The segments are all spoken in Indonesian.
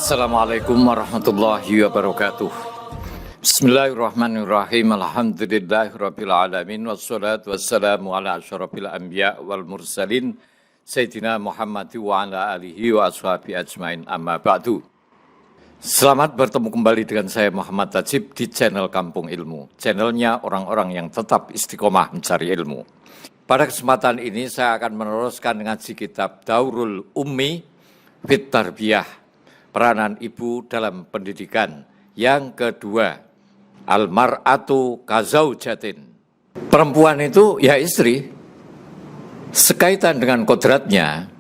Assalamualaikum warahmatullahi wabarakatuh. Bismillahirrahmanirrahim. Alhamdulillahirabbil alamin wassalatu wassalamu ala asyrafil anbiya wal mursalin sayyidina Muhammad wa ala alihi wa ashabihi ajmain, amma ba'du. Selamat bertemu kembali dengan saya Muhammad Tajib di channel Kampung Ilmu, channelnya orang-orang yang tetap istiqomah mencari ilmu. Pada kesempatan ini saya akan meneruskan ngaji kitab Daurul Ummi fit Tarbiyah, peranan ibu dalam pendidikan yang kedua, Al-Mar'atu Kazaujatin. Perempuan itu ya istri. Sekaitan dengan kodratnya,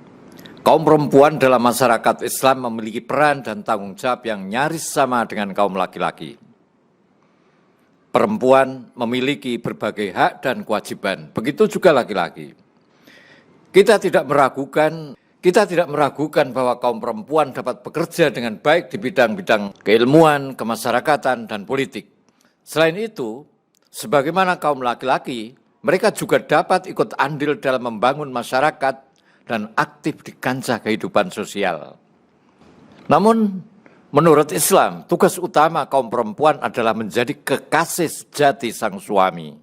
kaum perempuan dalam masyarakat Islam memiliki peran dan tanggung jawab yang nyaris sama dengan kaum laki-laki. Perempuan memiliki berbagai hak dan kewajiban, begitu juga laki-laki. Kita tidak meragukan bahwa kaum perempuan dapat bekerja dengan baik di bidang-bidang keilmuan, kemasyarakatan, dan politik. Selain itu, sebagaimana kaum laki-laki, mereka juga dapat ikut andil dalam membangun masyarakat dan aktif di kancah kehidupan sosial. Namun, menurut Islam, tugas utama kaum perempuan adalah menjadi kekasih sejati sang suami.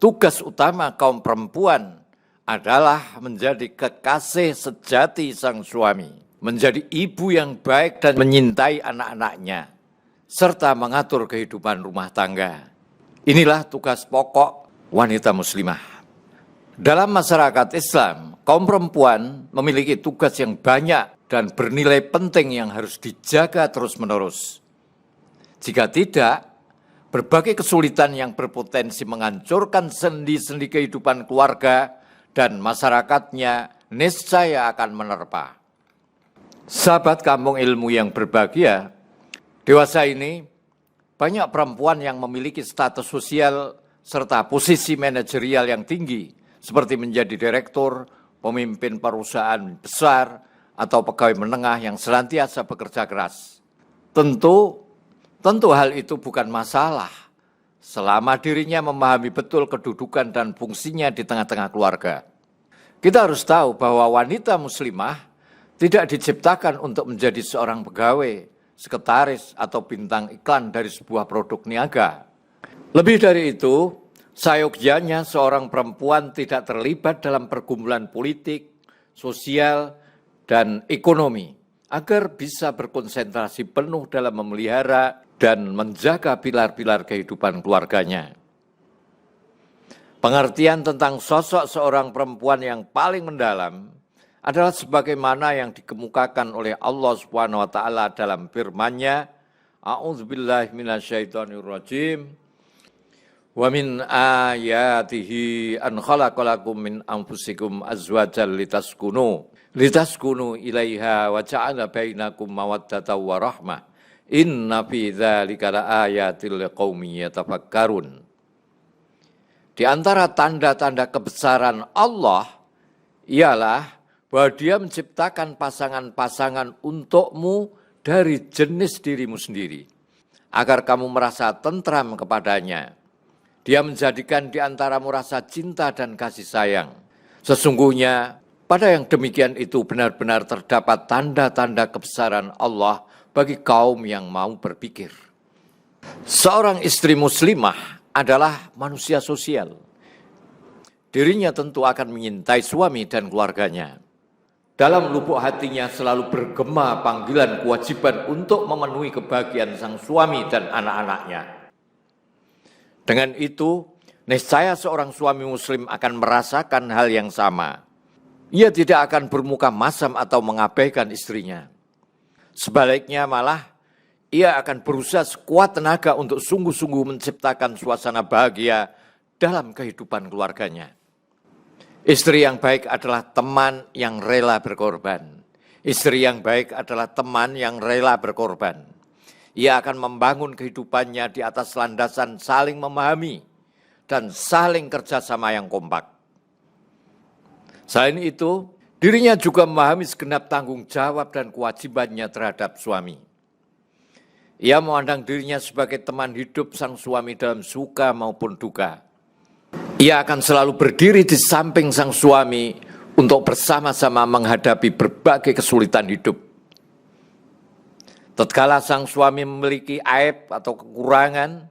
Tugas utama kaum perempuan adalah menjadi kekasih sejati sang suami, menjadi ibu yang baik dan menyintai anak-anaknya, serta mengatur kehidupan rumah tangga. Inilah tugas pokok wanita muslimah. Dalam masyarakat Islam, kaum perempuan memiliki tugas yang banyak dan bernilai penting yang harus dijaga terus-menerus. Jika tidak, berbagai kesulitan yang berpotensi menghancurkan sendi-sendi kehidupan keluarga dan masyarakatnya niscaya akan menerpa. Sahabat Kampung Ilmu yang berbahagia, dewasa ini banyak perempuan yang memiliki status sosial serta posisi manajerial yang tinggi, seperti menjadi direktur, pemimpin perusahaan besar, atau pegawai menengah yang senantiasa bekerja keras. Tentu hal itu bukan masalah selama dirinya memahami betul kedudukan dan fungsinya di tengah-tengah keluarga. Kita harus tahu bahwa wanita muslimah tidak diciptakan untuk menjadi seorang pegawai, sekretaris, atau bintang iklan dari sebuah produk niaga. Lebih dari itu, seyogyanya seorang perempuan tidak terlibat dalam pergumulan politik, sosial, dan ekonomi, agar bisa berkonsentrasi penuh dalam memelihara dan menjaga pilar-pilar kehidupan keluarganya. Pengertian tentang sosok seorang perempuan yang paling mendalam adalah sebagaimana yang dikemukakan oleh Allah Subhanahu wa taala dalam firman-Nya, A'udzubillahi minasyaitonirrajim. Wa min ayatihi an khalaqalakum min anfusikum azwajan litaskunu ilaiha wa ja'ala bainakum mawaddatan wa rahmah. Inna fi dzalika laayatil liqaumin yatafakkarun. Di antara tanda-tanda kebesaran Allah ialah bahwa Dia menciptakan pasangan-pasangan untukmu dari jenis dirimu sendiri, agar kamu merasa tentram kepadanya. Dia menjadikan di antaramu rasa cinta dan kasih sayang. Sesungguhnya pada yang demikian itu benar-benar terdapat tanda-tanda kebesaran Allah bagi kaum yang mau berpikir. Seorang istri muslimah adalah manusia sosial. Dirinya tentu akan menyintai suami dan keluarganya. Dalam lubuk hatinya selalu bergema panggilan kewajiban untuk memenuhi kebahagiaan sang suami dan anak-anaknya. Dengan itu, niscaya seorang suami muslim akan merasakan hal yang sama. Ia tidak akan bermuka masam atau mengabaikan istrinya. Sebaliknya malah, ia akan berusaha sekuat tenaga untuk sungguh-sungguh menciptakan suasana bahagia dalam kehidupan keluarganya. Istri yang baik adalah teman yang rela berkorban. Istri yang baik adalah teman yang rela berkorban. Ia akan membangun kehidupannya di atas landasan saling memahami dan saling kerjasama yang kompak. Selain itu, dirinya juga memahami segenap tanggung jawab dan kewajibannya terhadap suami. Ia memandang dirinya sebagai teman hidup sang suami dalam suka maupun duka. Ia akan selalu berdiri di samping sang suami untuk bersama-sama menghadapi berbagai kesulitan hidup. Tatkala sang suami memiliki aib atau kekurangan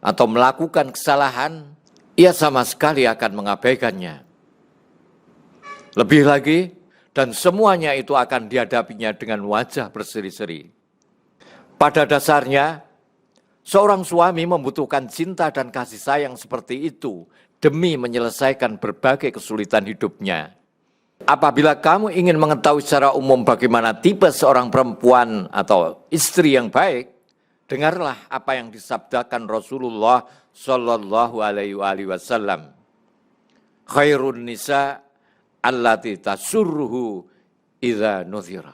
atau melakukan kesalahan, ia sama sekali akan mengabaikannya. Lebih lagi, dan semuanya itu akan dihadapinya dengan wajah berseri-seri. Pada dasarnya, seorang suami membutuhkan cinta dan kasih sayang seperti itu demi menyelesaikan berbagai kesulitan hidupnya. Apabila kamu ingin mengetahui secara umum bagaimana tipe seorang perempuan atau istri yang baik, dengarlah apa yang disabdakan Rasulullah Shallallahu Alaihi Wasallam. Khairun nisa allati tasurruhu idza nuzira.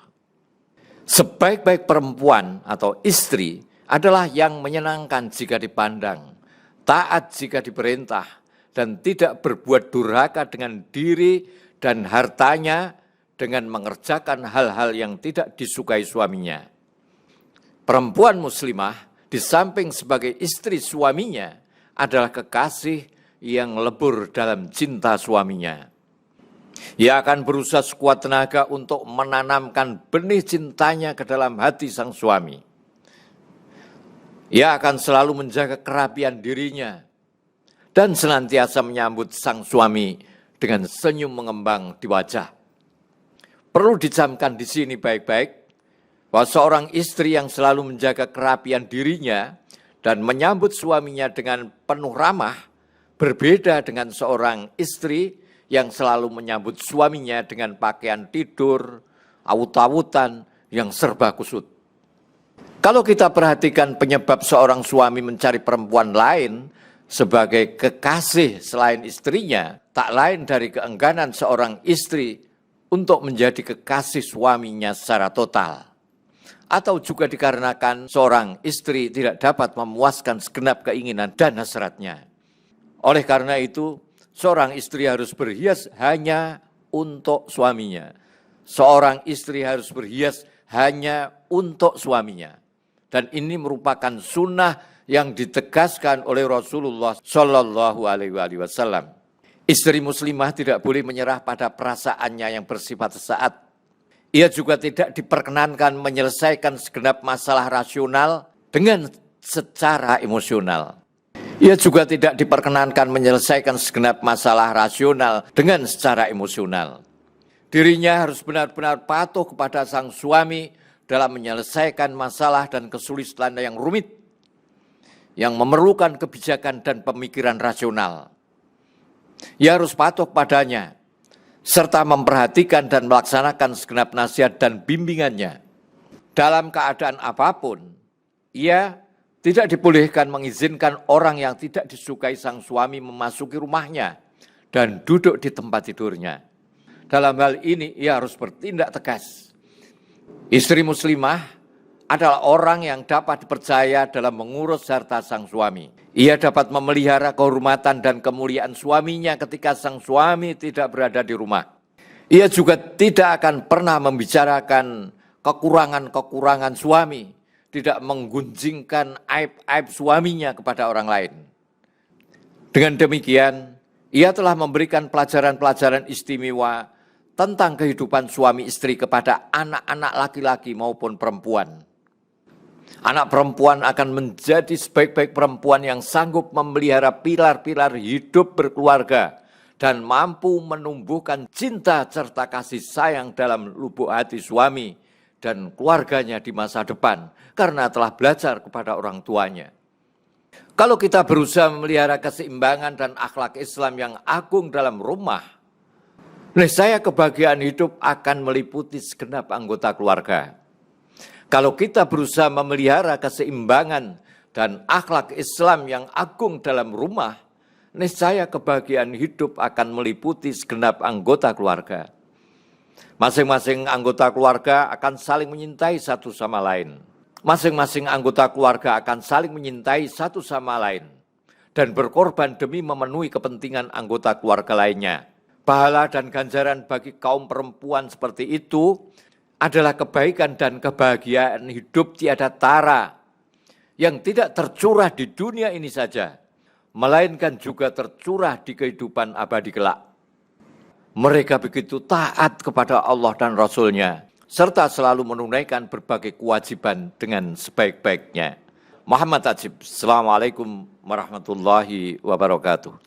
Sebaik-baik perempuan atau istri adalah yang menyenangkan jika dipandang, taat jika diperintah, dan tidak berbuat durhaka dengan diri dan hartanya dengan mengerjakan hal-hal yang tidak disukai suaminya. Perempuan muslimah di samping sebagai istri suaminya adalah kekasih yang lebur dalam cinta suaminya. Ia akan berusaha sekuat tenaga untuk menanamkan benih cintanya ke dalam hati sang suami. Ia akan selalu menjaga kerapian dirinya dan senantiasa menyambut sang suami dengan senyum mengembang di wajah. Perlu dicamkan di sini baik-baik bahwa seorang istri yang selalu menjaga kerapian dirinya dan menyambut suaminya dengan penuh ramah berbeda dengan seorang istri yang selalu menyambut suaminya dengan pakaian tidur, awut-awutan yang serba kusut. Kalau kita perhatikan penyebab seorang suami mencari perempuan lain sebagai kekasih selain istrinya, tak lain dari keengganan seorang istri untuk menjadi kekasih suaminya secara total. Atau juga dikarenakan seorang istri tidak dapat memuaskan segenap keinginan dan hasratnya. Oleh karena itu, seorang istri harus berhias hanya untuk suaminya. Seorang istri harus berhias hanya untuk suaminya. Dan ini merupakan sunnah yang ditegaskan oleh Rasulullah Shallallahu Alaihi Wasallam. Istri muslimah tidak boleh menyerah pada perasaannya yang bersifat sesaat. Ia juga tidak diperkenankan menyelesaikan segenap masalah rasional dengan secara emosional. Ia juga tidak diperkenankan menyelesaikan segenap masalah rasional dengan secara emosional. Dirinya harus benar-benar patuh kepada sang suami dalam menyelesaikan masalah dan kesulitan yang rumit, yang memerlukan kebijakan dan pemikiran rasional. Ia harus patuh padanya, serta memperhatikan dan melaksanakan segenap nasihat dan bimbingannya. Dalam keadaan apapun, ia tidak dibolehkan mengizinkan orang yang tidak disukai sang suami memasuki rumahnya dan duduk di tempat tidurnya. Dalam hal ini, ia harus bertindak tegas. Istri muslimah adalah orang yang dapat dipercaya dalam mengurus harta sang suami. Ia dapat memelihara kehormatan dan kemuliaan suaminya ketika sang suami tidak berada di rumah. Ia juga tidak akan pernah membicarakan kekurangan-kekurangan suami, tidak menggunjingkan aib-aib suaminya kepada orang lain. Dengan demikian, ia telah memberikan pelajaran-pelajaran istimewa tentang kehidupan suami istri kepada anak-anak laki-laki maupun perempuan. Anak perempuan akan menjadi sebaik-baik perempuan yang sanggup memelihara pilar-pilar hidup berkeluarga dan mampu menumbuhkan cinta serta kasih sayang dalam lubuk hati suami dan keluarganya di masa depan karena telah belajar kepada orang tuanya. Kalau kita berusaha memelihara keseimbangan dan akhlak Islam yang agung dalam rumah, niscaya kebahagiaan hidup akan meliputi segenap anggota keluarga. Kalau kita berusaha memelihara keseimbangan dan akhlak Islam yang agung dalam rumah, niscaya kebahagiaan hidup akan meliputi segenap anggota keluarga. Masing-masing anggota keluarga akan saling menyintai satu sama lain. Masing-masing anggota keluarga akan saling menyintai satu sama lain dan berkorban demi memenuhi kepentingan anggota keluarga lainnya. Pahala dan ganjaran bagi kaum perempuan seperti itu adalah kebaikan dan kebahagiaan hidup tiada tara yang tidak tercurah di dunia ini saja, melainkan juga tercurah di kehidupan abadi kelak. Mereka begitu taat kepada Allah dan Rasul-Nya, serta selalu menunaikan berbagai kewajiban dengan sebaik-baiknya. Muhammad Ajib, Assalamualaikum warahmatullahi wabarakatuh.